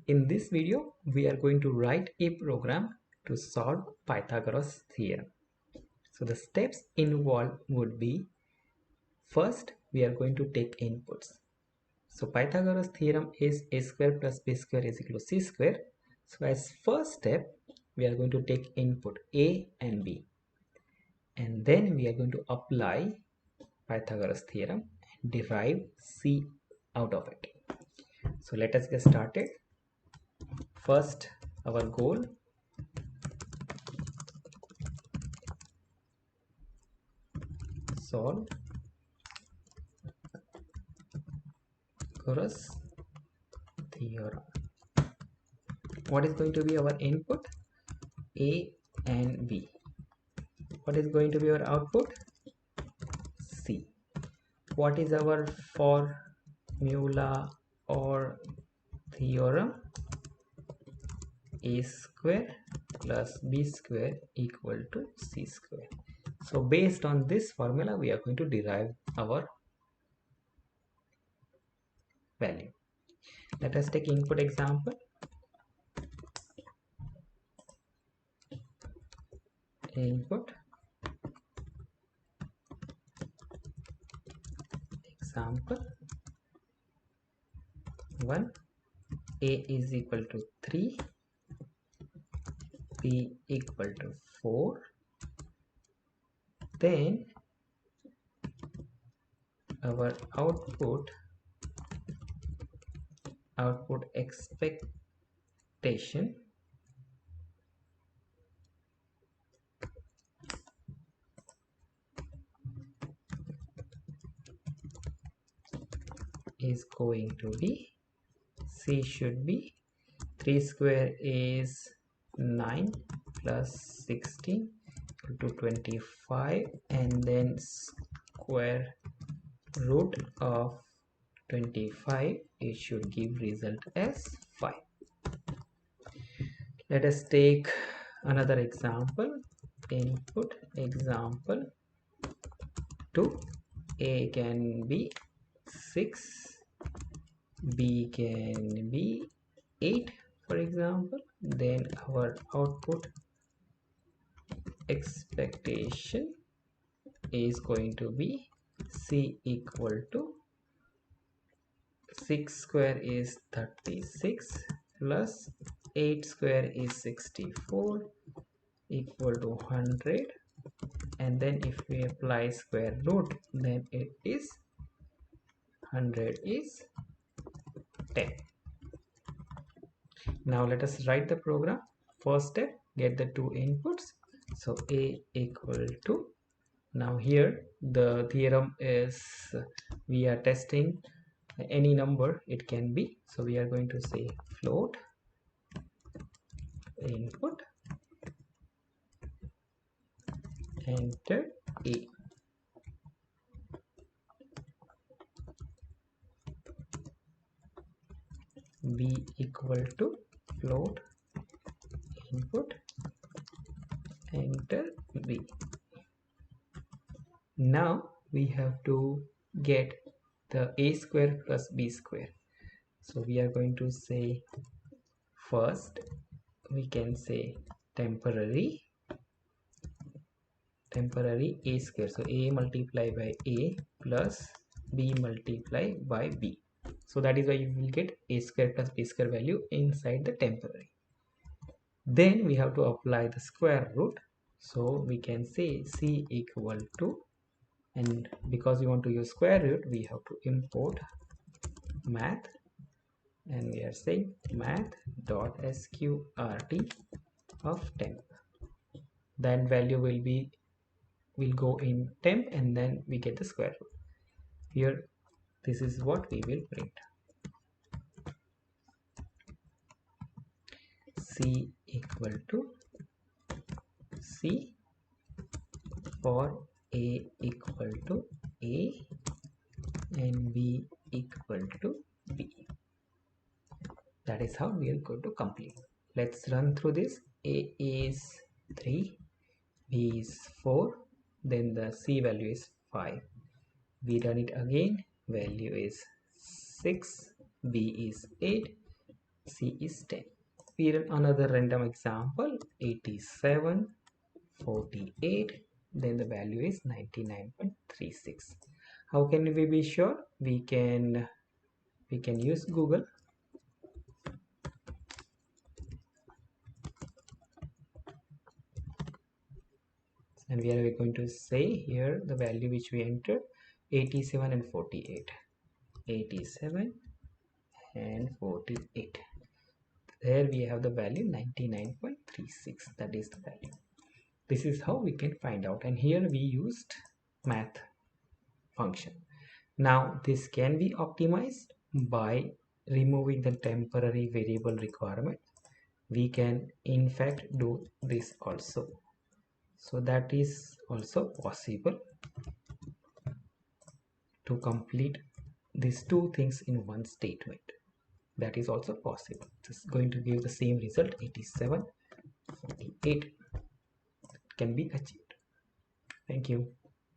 In this video, we are going to write a program to solve Pythagoras theorem. So the steps involved would be, first we are going to take inputs. So Pythagoras theorem is a square plus b square is equal to c square. So as first step, we are going to take input a and b. And then we are going to apply Pythagoras theorem and derive c out of it. So let us get started. First, our goal, solve Pythagoras theorem. What is going to be our input? A and B. What is going to be our output? C. What is our formula or theorem? A square plus b square equal to c square. So based on this formula, we are going to derive our value. Let us take input example. Input example 1, a is equal to 3, b equal to 4. Then our output expectation is going to be, C should be 3 square is 9 plus 16 to 25, and then square root of 25, it should give result as 5. Let us take another example. Input example 2, a can be 6, b can be 8 for example. Then our output expectation is going to be c equal to 6 square is 36 plus 8 square is 64 equal to 100, and then if we apply square root, then it is 100 is 10. Now let us write the program. First step, get the two inputs. So a equal to, now here the theorem is we are testing any number it can be, so we are going to say float input, enter a. B equal to float input, enter b. Now we have to get the a square plus b square. So we are going to say, first we can say temporary a square. So a multiplied by a plus b multiplied by b. So that is why you will get a square plus b square value inside the temporary. Then we have to apply the square root. So we can say c equal to, and because we want to use square root, we have to import math, and we are saying math dot sqrt of temp. Then value will go in temp, and then we get the square root. Here this is what we will print. C equal to C for a equal to a and b equal to b. That is how we are going to complete. Let's run through this. A is 3, b is 4, then the c value is 5. We run it again, value is 6, b is 8, C is 10. We run another random example, 87, 48, then the value is 99.36. How can we be sure? We can use Google. And we are going to say here the value which we entered, 87 and 48. 87 and 48. There we have the value 99.36. That is the value. This is how we can find out. And here we used math function. Now this can be optimized by removing the temporary variable requirement. We can in fact do this also. So that is also possible to complete these two things in one statement. That is also possible. It's going to give the same result, 87, 48 can be achieved. Thank you.